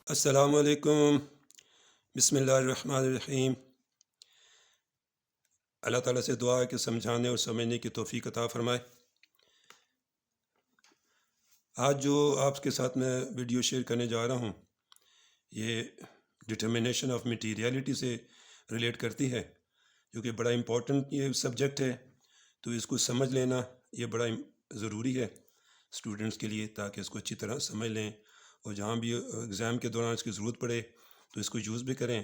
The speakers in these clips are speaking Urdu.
السلام علیکم۔ بسم اللہ الرحمن الرحیم۔ اللہ تعالیٰ سے دعا ہے کہ سمجھانے اور سمجھنے کی توفیق عطا فرمائے۔ آج جو آپ کے ساتھ میں ویڈیو شیئر کرنے جا رہا ہوں یہ ڈٹرمنیشن آف میٹیریلٹی سے ریلیٹ کرتی ہے، جو کہ بڑا امپورٹنٹ یہ سبجیکٹ ہے، تو اس کو سمجھ لینا یہ بڑا ضروری ہے اسٹوڈنٹس کے لیے، تاکہ اس کو اچھی طرح سمجھ لیں اور جہاں بھی ایگزام کے دوران اس کی ضرورت پڑے تو اس کو یوز بھی کریں،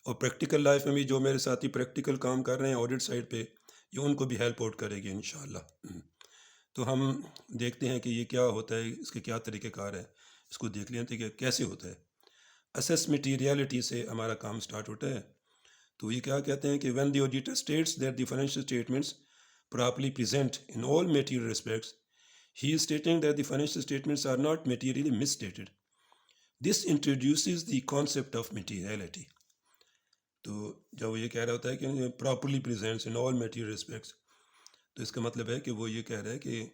اور پریکٹیکل لائف میں بھی جو میرے ساتھی پریکٹیکل کام کر رہے ہیں آڈٹ سائٹ پہ، یہ ان کو بھی ہیلپ آؤٹ کرے گی انشاءاللہ۔ تو ہم دیکھتے ہیں کہ یہ کیا ہوتا ہے، اس کے کیا طریقہ کار ہے، اس کو دیکھ لیں کہ کیسے ہوتا ہے۔ اسیس میٹیریلٹی سے ہمارا کام سٹارٹ ہوتا ہے۔ تو یہ کیا کہتے ہیں کہ when the auditor states that the financial statements properly present in all material respects, he is stating that the financial statements are not materially misstated. This introduces the concept of materiality. تو جب وہ یہ کہہ رہا ہوتا ہے کہ پراپرلی پریزنٹس ان آل میٹیریل رسپیکٹس، تو اس کا مطلب ہے کہ وہ یہ کہہ رہا ہے کہ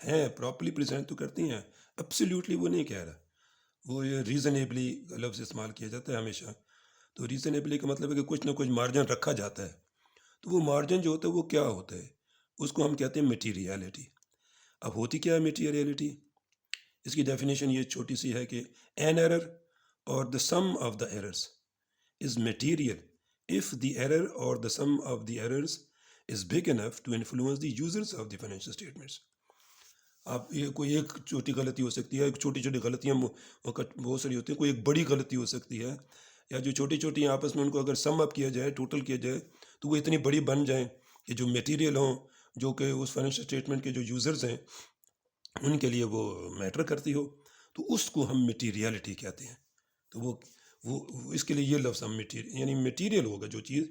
ہیں پراپرلی پریزنٹ تو کرتی ہیں، ایبسلیوٹلی وہ نہیں کہہ رہا، وہ یہ ریزنیبلی لفظ استعمال کیا جاتا ہے ہمیشہ۔ تو ریزنیبلی کا مطلب ہے کہ کچھ نہ کچھ مارجن رکھا جاتا ہے، تو وہ مارجن جو ہوتا ہے وہ کیا ہوتا ہے، اس کو ہم کہتے ہیں میٹیریلٹی۔ اب ہوتی کیا ہے میٹیریلٹی؟ اس کی ڈیفینیشن یہ چھوٹی سی ہے کہ این ایرر اور the sum of the errors is material if the error or the sum of the errors is big enough to influence the users of the financial statements. اب یہ کوئی ایک چھوٹی غلطی ہو سکتی ہے، چھوٹی چھوٹی غلطیاں بہت ساری ہوتی ہیں، کوئی ایک بڑی غلطی ہو سکتی ہے، یا جو چھوٹی چھوٹی آپس میں ان کو اگر سم اپ کیا جائے، ٹوٹل کیا جائے، تو وہ اتنی بڑی بن جائیں کہ جو میٹیریل ہوں، جو کہ اس فائنینشیل اسٹیٹمنٹ کے جو یوزرز ہیں ان کے لیے وہ میٹر کرتی ہو، تو اس کو ہم میٹیریلٹی کہتے ہیں۔ تو وہ اس کے لیے یہ لفظ ہم یعنی میٹیریل ہوگا جو چیز،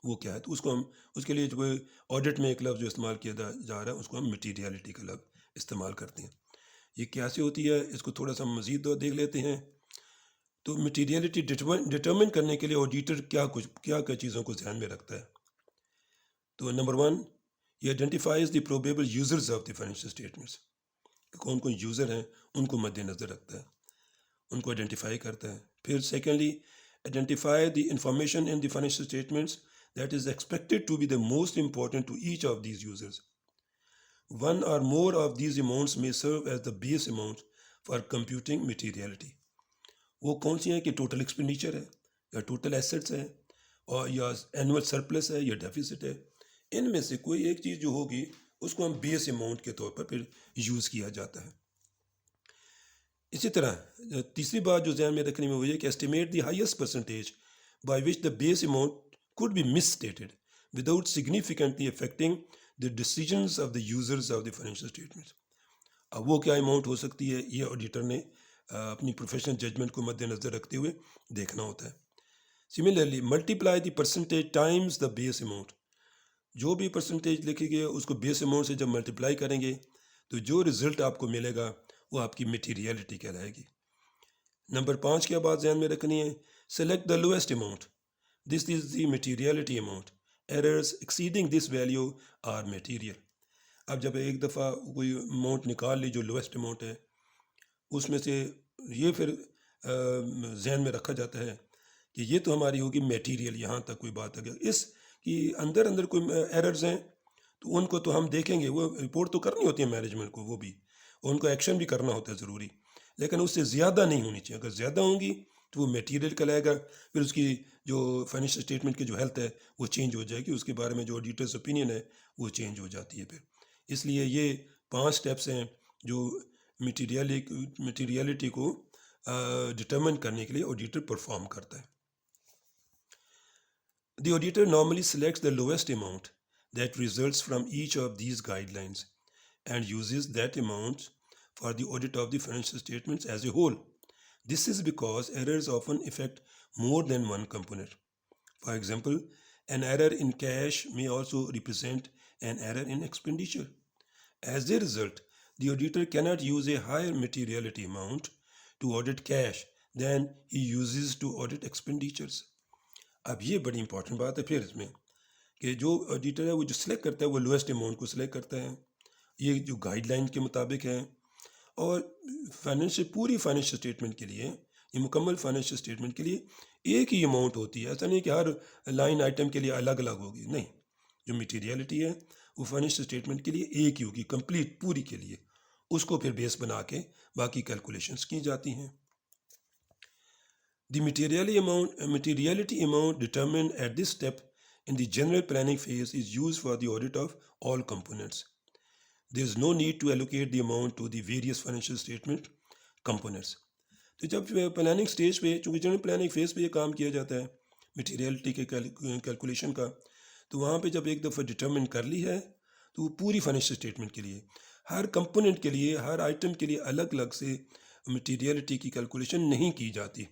وہ کیا ہے، تو اس کو ہم اس کے لیے جو آڈٹ میں ایک لفظ جو استعمال کیا جا رہا ہے اس کو ہم میٹیریلٹی کا لفظ استعمال کرتے ہیں۔ یہ کیسے ہوتی ہے اس کو تھوڑا سا مزید دیکھ لیتے ہیں۔ تو میٹیریلٹی ڈٹرمن کرنے کے لیے آڈیٹر کیا چیزوں کو ذہن میں رکھتا ہے؟ تو نمبر 1، یہ identifies the probable users of the financial statements, کون کون یوزر ہیں ان کو مد نظر رکھتا ہے، ان کو آئیڈینٹیفائی کرتا ہے۔ پھر secondly, identify the information in the financial statements that is expected to be the most important to each of these users. One or more of these amounts may serve as the base amount for computing materiality. وہ کون سی ہیں کہ ٹوٹل ایکسپینڈیچر ہے، یا ٹوٹل ایسٹس ہے، اور یا اینول سرپلس ہے، یا ڈیفیسٹ ہے، ان میں سے کوئی ایک چیز جو ہوگی اس کو ہم بیس اماؤنٹ کے طور پر پھر یوز کیا جاتا ہے۔ اسی طرح تیسری بات جو ذہن میں رکھنے میں وہ یہ کہ estimate the highest percentage by which the base amount could be misstated without significantly affecting the decisions of the users of the financial statements. اب وہ کیا اماؤنٹ ہو سکتی ہے، یہ آڈیٹر نے اپنی پروفیشنل ججمنٹ کو مد نظر رکھتے ہوئے دیکھنا ہوتا ہے۔ Similarly, multiply the percentage times the base amount, جو بھی پرسنٹیج لکھی گئی ہے اس کو بیس اماؤنٹ سے جب ملٹیپلائی کریں گے تو جو رزلٹ آپ کو ملے گا وہ آپ کی میٹیریلٹی کہلائے گی۔ نمبر 5 کیا بات ذہن میں رکھنی ہے، select the lowest amount, this is the materiality amount, errors exceeding this value are material. اب جب ایک دفعہ کوئی اماؤنٹ نکال لی جو لویسٹ اماؤنٹ ہے، اس میں سے یہ پھر ذہن میں رکھا جاتا ہے کہ یہ تو ہماری ہوگی میٹیریل، یہاں تک کوئی بات اگر اس کی اندر کوئی ایررز ہیں تو ان کو تو ہم دیکھیں گے، وہ رپورٹ تو کرنی ہوتی ہے مینجمنٹ کو، وہ بھی ان کو ایکشن بھی کرنا ہوتا ہے ضروری، لیکن اس سے زیادہ نہیں ہونی چاہیے۔ اگر زیادہ ہوں گی تو وہ میٹیریل کہلائے گا، پھر اس کی جو فائنینشیل اسٹیٹمنٹ کی جو ہیلتھ ہے وہ چینج ہو جائے گی، اس کے بارے میں جو آڈیٹرز اوپینین ہے وہ چینج ہو جاتی ہے پھر۔ اس لیے یہ 5 سٹیپس ہیں جو میٹیریلٹی کو ڈٹرمن کرنے کے لیے آڈیٹر پرفارم کرتا ہے۔ The auditor normally selects the lowest amount that results from each of these guidelines and uses that amount for the audit of the financial statements as a whole. This is because errors often affect more than one component. For example, an error in cash may also represent an error in expenditure. As a result, the auditor cannot use a higher materiality amount to audit cash than he uses to audit expenditures. اب یہ بڑی امپورٹنٹ بات ہے پھر اس میں کہ جو آڈیٹر ہے وہ جو سلیکٹ کرتا ہے وہ لویسٹ اماؤنٹ کو سلیکٹ کرتا ہے، یہ جو گائیڈ لائن کے مطابق ہے، اور پوری فائنینشیل اسٹیٹمنٹ کے لیے یہ مکمل فائنینشیل اسٹیٹمنٹ کے لیے ایک ہی اماؤنٹ ہوتی ہے. ایسا نہیں کہ ہر لائن آئٹم کے لیے الگ الگ ہوگی, نہیں. جو میٹیریلٹی ہے وہ فائنینشیل اسٹیٹمنٹ کے لیے ایک ہی ہوگی, کمپلیٹ پوری کے لیے. اس کو پھر بیس بنا کے باقی کیلکولیشنس کی جاتی ہیں. The materiality amount determined at this step in the general planning phase is used for the audit of all components. There is no need to allocate the amount to the various financial statement components. تو جب پلاننگ سٹیج پہ, چونکہ جنرل پلاننگ فیز پہ یہ کام کیا جاتا ہے میٹیریلٹی کے کیلکولیشن کا, تو وہاں پہ جب ایک دفعہ ڈٹرمن کر لی ہے تو وہ پوری فائنینشیل اسٹیٹمنٹ کے لیے ہر کمپوننٹ کے لیے, ہر آئٹم کے لیے الگ الگ سے میٹیریلٹی کی کیلکولیشن نہیں کی جاتی.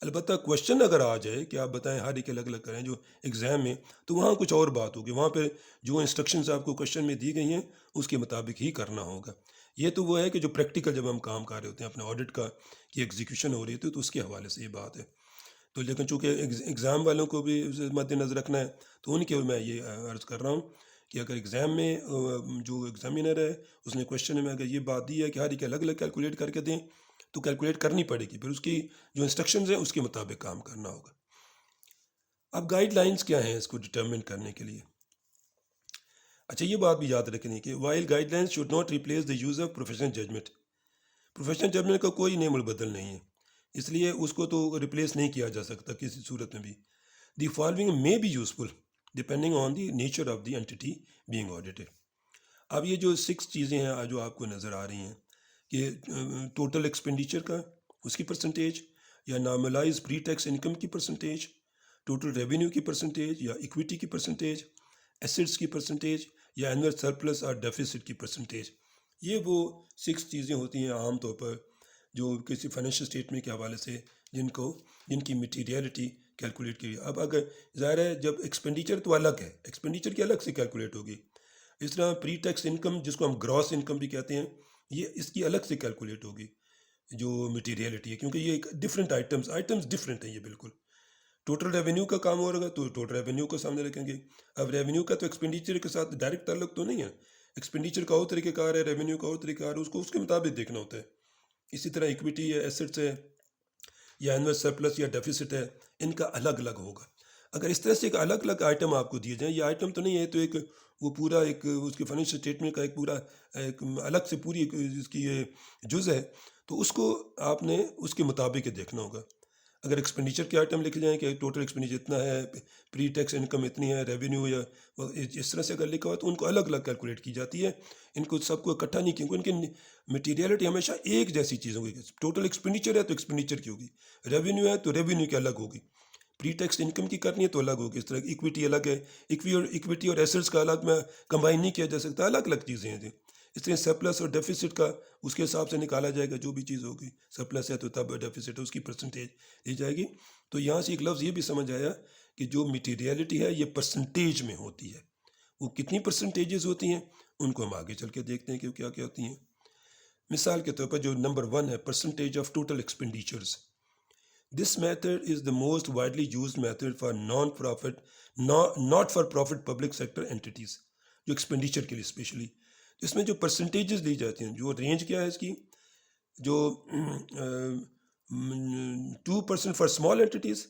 البتہ کوشچن اگر آ جائے کہ آپ بتائیں ہر ایک الگ الگ کریں جو ایگزام میں, تو وہاں کچھ اور بات ہوگی. وہاں پہ جو انسٹرکشنز آپ کو کوشچن میں دی گئی ہیں اس کے مطابق ہی کرنا ہوگا. یہ تو وہ ہے کہ جو پریکٹیکل جب ہم کام کر رہے ہوتے ہیں اپنے آڈٹ کا کی ایگزیکیوشن ہو رہی ہے تو اس کے حوالے سے یہ بات ہے. تو لیکن چونکہ ایگزام والوں کو بھی مد نظر رکھنا ہے تو ان کے میں یہ عرض کر رہا ہوں کہ اگر ایگزام میں جو ایگزامینر ہے اس نے کوشچن میں اگر یہ بات دی ہے کہ ہر ایک الگ الگ کیلکولیٹ کر کے دیں تو کیلکولیٹ کرنی پڑے گی, پھر اس کی جو انسٹرکشنز ہیں اس کے مطابق کام کرنا ہوگا. اب گائیڈ لائنز کیا ہیں اس کو ڈٹرمن کرنے کے لیے؟ اچھا, یہ بات بھی یاد رکھنی کہ while guidelines should not replace the use of professional judgment. Professional judgment کا کوئی نعم البدل نہیں ہے, اس لیے اس کو تو ریپلیس نہیں کیا جا سکتا کسی صورت میں بھی. The following may be useful depending on the nature of the entity being audited. اب یہ جو 6 چیزیں ہیں جو آپ کو نظر آ رہی ہیں کہ ٹوٹل ایکسپینڈیچر کا اس کی پرسنٹیج, یا نارملائز پری ٹیکس انکم کی پرسنٹیج, ٹوٹل ریونیو کی پرسنٹیج یا ایکویٹی کی پرسنٹیج, ایسٹس کی پرسنٹیج, یا اینول سرپلس اور ڈیفیسٹ کی پرسنٹیج, یہ وہ 6 چیزیں ہوتی ہیں عام طور پر جو کسی فائنینشیل اسٹیٹمنٹ کے حوالے سے جن کی میٹیریلٹی کیلکولیٹ کی. اب اگر ظاہر ہے جب ایکسپینڈیچر تو الگ ہے, ایکسپینڈیچر کی الگ سے کیلکولیٹ ہوگی. اس طرح پری ٹیکس انکم جس کو ہم گراس انکم بھی کہتے ہیں, یہ اس کی الگ سے کیلکولیٹ ہوگی جو میٹیریلٹی ہے, کیونکہ یہ ایک ڈفرینٹ آئٹمس ڈفرینٹ ہیں. یہ بالکل ٹوٹل ریونیو کا کام ہو رہا تو ٹوٹل ریونیو کو سامنے رکھیں گے. اب ریونیو کا تو ایکسپینڈیچر کے ساتھ ڈائریکٹ تعلق تو نہیں ہے, ایکسپینڈیچر کا اور طریقہ کار ہے, ریونیو کا اور طریقہ کار ہے, اس کو اس کے مطابق دیکھنا ہوتا ہے. اسی طرح ایکویٹی ہے, ایسٹس ہے, یا اینول سرپلس یا ڈیفیسٹ ہے, ان کا الگ الگ ہوگا. اگر اس طرح سے ایک الگ الگ آئٹم آپ کو دیے جائیں, یہ آئٹم تو نہیں ہے تو ایک وہ پورا ایک اس کے فائنینشیل اسٹیٹمنٹ کا ایک پورا ایک الگ سے پوری اس کی یہ جز ہے, تو اس کو آپ نے اس کے مطابق دیکھنا ہوگا. اگر ایکسپینڈیچر کے آئٹم لکھ جائیں کہ ٹوٹل ایکسپینڈیچر اتنا ہے, پری ٹیکس انکم اتنی ہے, ریونیو یا اس طرح سے اگر لکھا ہوا تو ان کو الگ الگ کیلکولیٹ کی جاتی ہے. ان کو سب کو اکٹھا نہیں, کیونکہ ان کی میٹیریلٹی ہمیشہ ایک جیسی چیز ہوگی. ٹوٹل ایکسپینڈیچر ہے تو ایکسپینڈیچر کی ہوگی, ریونیو ہے تو ریونیو کی الگ ہوگی, پری ٹیکس انکم کی کرنی ہے تو الگ ہوگی. اس طرح ایکویٹی الگ ہے, ایکویٹی اور ایسٹس کا الگ میں کمبائن نہیں کیا جا سکتا, الگ الگ چیزیں ہیں. اس طرح سرپلس اور ڈیفیسٹ کا اس کے حساب سے نکالا جائے گا, جو بھی چیز ہوگی سرپلس ہے تو تب ڈیفیسٹ ہے اس کی پرسنٹیج دی جائے گی. تو یہاں سے ایک لفظ یہ بھی سمجھ آیا کہ جو میٹیریلٹی ہے یہ پرسنٹیج میں ہوتی ہے. وہ کتنی پرسنٹیجز ہوتی ہیں ان کو ہم آگے چل کے دیکھتے ہیں کہ کیا کیا ہوتی ہیں. مثال کے طور پر جو نمبر 1 ہے percentage of total expenditures. This method is the most widely used method for not for profit public sector entities, جو ایکسپینڈیچر کے لیے اسپیشلی. اس میں جو پرسنٹیجز دی جاتی ہیں, جو رینج کیا ہے اس کی, جو 2% for small اینٹیز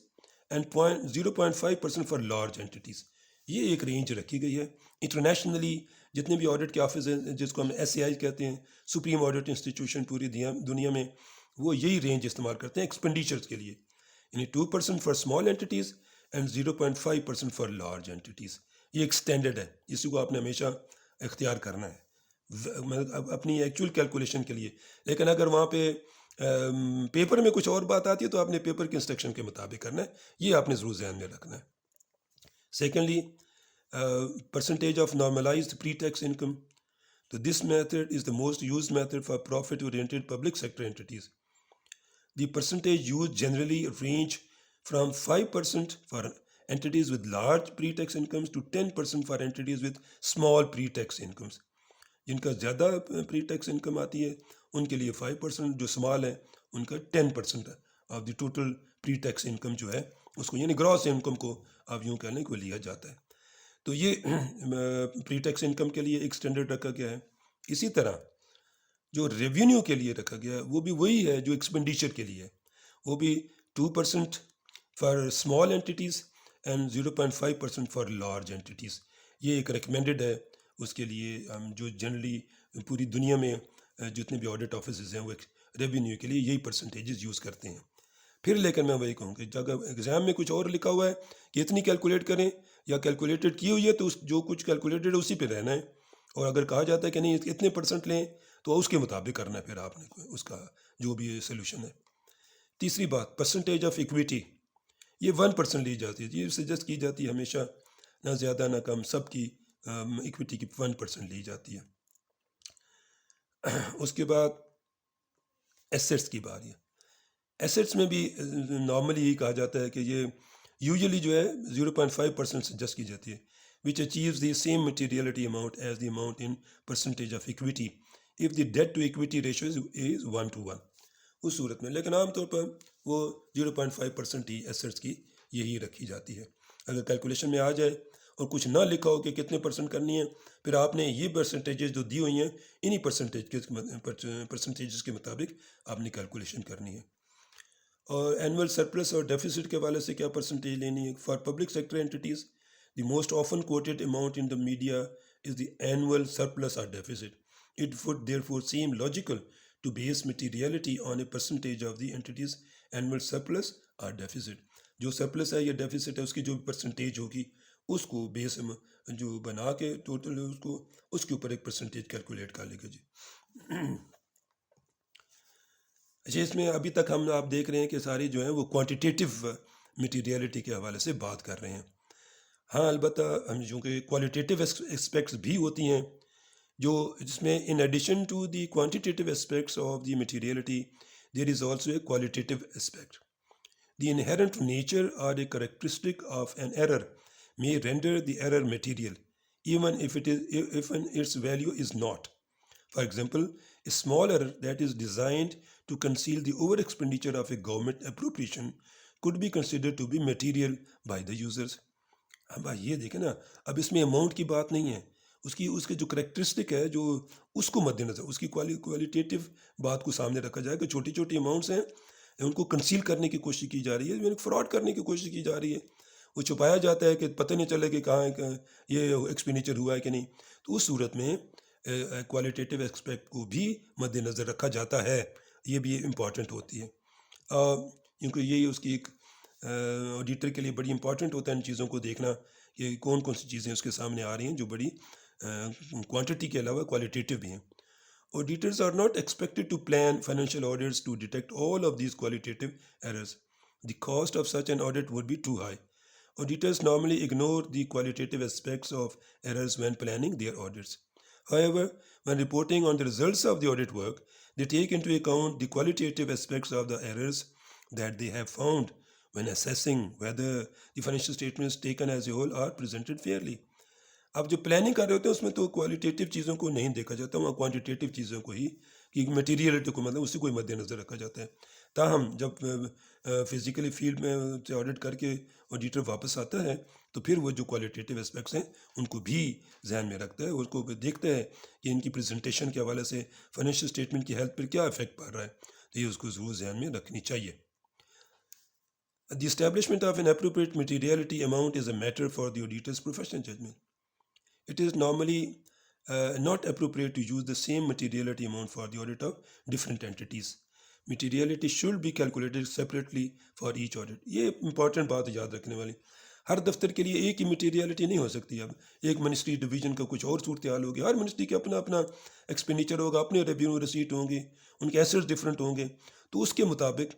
and 0.5% for large اینٹیز, یہ ایک رینج رکھی گئی ہے. انٹرنیشنلی جتنے بھی آڈٹ کے آفس ہیں جس کو ہم SAI کہتے ہیں, سپریم آڈٹ انسٹیٹیوشن پوری دنیا میں, وہ یہی رینج استعمال کرتے ہیں ایکسپینڈیچرز کے لیے, یعنی 2% for small اینٹیز and 0.5% for large اینٹیز. یہ ایک اسٹینڈرڈ ہے, اسی کو آپ نے ہمیشہ اختیار کرنا ہے اپنی ایکچوئل کیلکولیشن کے لیے. لیکن اگر وہاں پہ پیپر میں کچھ اور بات آتی ہے تو آپ نے پیپر کے انسٹرکشن کے مطابق کرنا ہے, یہ آپ نے ضرور ذہن میں رکھنا ہے. Secondly, percentage of normalized pre-tax income. So this method is the most used method for profit-oriented public sector entities. The percentage used generally range from 5% for entities with large pre-tax incomes to 10% for entities with small pre-tax incomes. جن کا زیادہ pre-tax income آتی ہے ان کے لیے 5%, جو small ہیں ان کا 10% of the total pre-tax income جو ہے اس کو, یعنی gross income کو آپ یوں کہنے کو لیا جاتا ہے. تو یہ پری ٹیکس انکم کے لیے ایک سٹینڈرڈ رکھا گیا ہے. اسی طرح جو ریونیو کے لیے رکھا گیا ہے وہ بھی وہی ہے جو ایکسپینڈیچر کے لیے ہے. وہ بھی 2% for small entities and 0.5% for large entities. یہ ایک ریکمینڈڈ ہے اس کے لیے. ہم جو جنرلی پوری دنیا میں جتنے بھی آڈٹ آفیسز ہیں وہ ریونیو کے لیے یہی پرسنٹیجز یوز کرتے ہیں. پھر لیکن میں وہی کہوں کہ اگر ایگزام میں کچھ اور لکھا ہوا ہے کہ اتنی کیلکولیٹ کریں یا کیلکولیٹڈ کی ہوئی ہے تو جو کچھ کیلکولیٹڈ ہے اسی پہ رہنا ہے. اور اگر کہا جاتا ہے کہ نہیں اتنے % لیں تو اس کے مطابق کرنا ہے پھر آپ نے اس کا جو بھی سلوشن ہے. تیسری بات پرسنٹیج آف ایکویٹی. یہ 1% لی جاتی ہے. یہ سجیسٹ کی جاتی ہے ہمیشہ نہ زیادہ نہ کم سب کی ایکویٹی کی 1% لی جاتی ہے. اس کے بعد ایسیٹس کی باری ہے. ایسیٹس میں بھی نارملی یہی کہا جاتا ہے کہ یہ یوزلی جو ہے 0.5% سجیسٹ کی جاتی ہے which achieves the same materiality amount as the amount in percentage of equity if the debt to equity ratio is 1:1. اس صورت میں لیکن عام طور پر وہ 0.5% ہی ایسیٹس کی یہی رکھی جاتی ہے. اگر کیلکولیشن میں آ جائے اور کچھ نہ لکھا ہو کہ کتنے % کرنی ہے پھر آپ نے یہ پرسنٹیجز جو دی ہوئی ہیں انہی پرسنٹیجز کے مطابق آپ نے کیلکولیشن کرنی ہے. اور اینول سرپلس اور ڈیفیسٹ کے حوالے سے کیا پرسنٹیج لینی ہے. For public sector entities the most often quoted amount in the media is the annual surplus or deficit. It would therefore seem logical to base materiality on a percentage of the entity's annual surplus or deficit. جو surplus ہے یا deficit ہے اس کی جو percentage ہوگی اس کو بیس جو بنا کے ٹوٹل اس کے اوپر ایک percentage کیلکولیٹ کر لے گا جی. اچھا اس میں ابھی تک ہم آپ دیکھ رہے ہیں کہ ساری جو ہیں وہ کوانٹیٹیو میٹیریلٹی کے حوالے سے بات کر رہے ہیں. ہاں البتہ ہم چونکہ کوالٹیٹیو اسپیکٹس بھی ہوتی ہیں جو جس میں in addition to the quantitative aspects of the materiality there is also a qualitative aspect. The inherent nature or a characteristic of an error may render the error material even if its value is not. For example, a small error that is designed to conceal the over expenditure of a government appropriation could be considered to be material by the users. اب یہ دیکھیں نا اب اس میں اماؤنٹ کی بات نہیں ہے اس کے جو کریکٹرسٹک ہے جو اس کو مد نظر اس کی کوالٹیٹیو بات کو سامنے رکھا جائے کہ چھوٹی چھوٹی اماؤنٹس ہیں ان کو کنسیل کرنے کی کوشش کی جا رہی ہے یعنی فراڈ کرنے کی کوشش کی جا رہی ہے. وہ چھپایا جاتا ہے کہ پتہ نہیں چلے کہ کہاں یہ ایکسپینڈیچر ہوا ہے کہ نہیں. تو اس صورت میں کوالٹیٹیو ایسپیکٹ کو بھی مد نظر رکھا جاتا ہے. یہ بھی امپورٹنٹ ہوتی ہے کیونکہ یہی اس کی ایک آڈیٹر کے لیے بڑی امپورٹنٹ ہوتا ہے ان چیزوں کو دیکھنا کہ کون کون سی چیزیں اس کے سامنے آ رہی ہیں جو بڑی کوانٹٹی کے علاوہ کوالٹیٹیو بھی ہیں. Auditors are not expected to plan financial audits to detect all of these qualitative errors. The cost of such an audit would be too high. Auditors normally ignore the qualitative aspects of errors when planning their audits. However, when reporting on the results of the audit work, they take into account the qualitative aspects of the errors that they have found when assessing whether the financial statements taken as a whole are presented fairly. اب جو پلاننگ کر رہے ہوتے ہیں اس میں تو کوالٹیٹیو چیزوں کو نہیں دیکھا جاتا وہاں کوانٹیٹیو چیزوں کو ہی کہ میٹیریلٹی کو مطلب اسی کو ہی مد نظر رکھا جاتا ہے. تاہم جب فزیکلی فیلڈ میں سے آڈٹ کر کے آڈیٹر واپس آتا ہے تو پھر وہ جو کوالٹیٹیو اسپیکٹس ہیں ان کو بھی ذہن میں رکھتا ہے اس کو دیکھتا ہے کہ ان کی پریزنٹیشن کے حوالے سے فائنینشیل اسٹیٹمنٹ کی ہیلتھ پر کیا افیکٹ پڑ رہا ہے. تو یہ اس کو ضرور ذہن میں رکھنی چاہیے. The establishment of an appropriate materiality amount is a matter for the auditor's professional judgment. It is normally not appropriate to use the same materiality amount for the audit of different entities. Materiality should be calculated separately for each audit. یہ امپورٹنٹ بات یاد رکھنے والی. ہر دفتر کے لیے ایک ہی میٹیریلٹی نہیں ہو سکتی. اب ایک منسٹری ڈویژن کا کچھ اور صورتحال ہوگی. ہر منسٹری کے اپنا اپنا ایکسپینڈیچر ہوگا, اپنے ریونیو ریسیٹ ہوں گے, ان کے ایسیٹس ڈفرینٹ ہوں گے. تو اس کے مطابق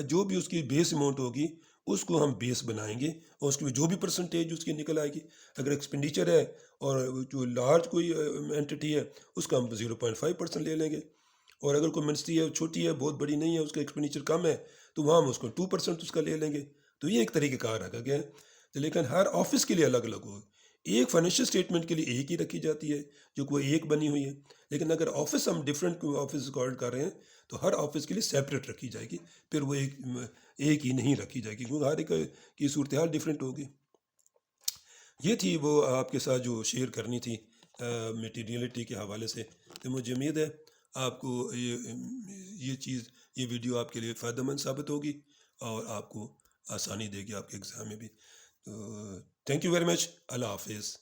جو بھی اس کی بیس اماؤنٹ ہوگی اس کو ہم بیس بنائیں گے اور اس کی جو بھی پرسنٹیج اس کی نکل آئے گی. اگر ایکسپینڈیچر ہے اور جو لارج کوئی اینٹی ہے اس کا ہم 0.5% لے لیں گے, اور اگر کوئی منسٹری ہے چھوٹی ہے بہت بڑی نہیں ہے اس کا ایکسپینڈیچر کم ہے تو وہاں ہم اس کو 2% اس کا لے لیں گے. تو یہ ایک طریقہ کار رکھا گیا ہے. لیکن ہر آفس کے لیے الگ الگ ہو. ایک فائنینشیل اسٹیٹمنٹ کے لیے ایک ہی رکھی جاتی ہے جو کوئی ایک بنی ہوئی ہے. لیکن اگر آفس ہم ڈفرینٹ آفس آڈٹ کر رہے ہیں تو ہر آفس کے لیے سیپریٹ رکھی جائے گی. پھر وہ ایک ہی نہیں رکھی جائے گی کیونکہ ہر ایک کی صورتحال ڈفرینٹ ہوگی. یہ تھی وہ آپ کے ساتھ جو شیئر کرنی تھی میٹیریلٹی کے حوالے سے. تو مجھے امید ہے آپ کو یہ چیز یہ ویڈیو آپ کے لیے فائدہ مند ثابت ہوگی اور آپ کو آسانی دے گی آپ کے ایگزام میں بھی. تو تھینک یو ویری مچ. اللہ حافظ.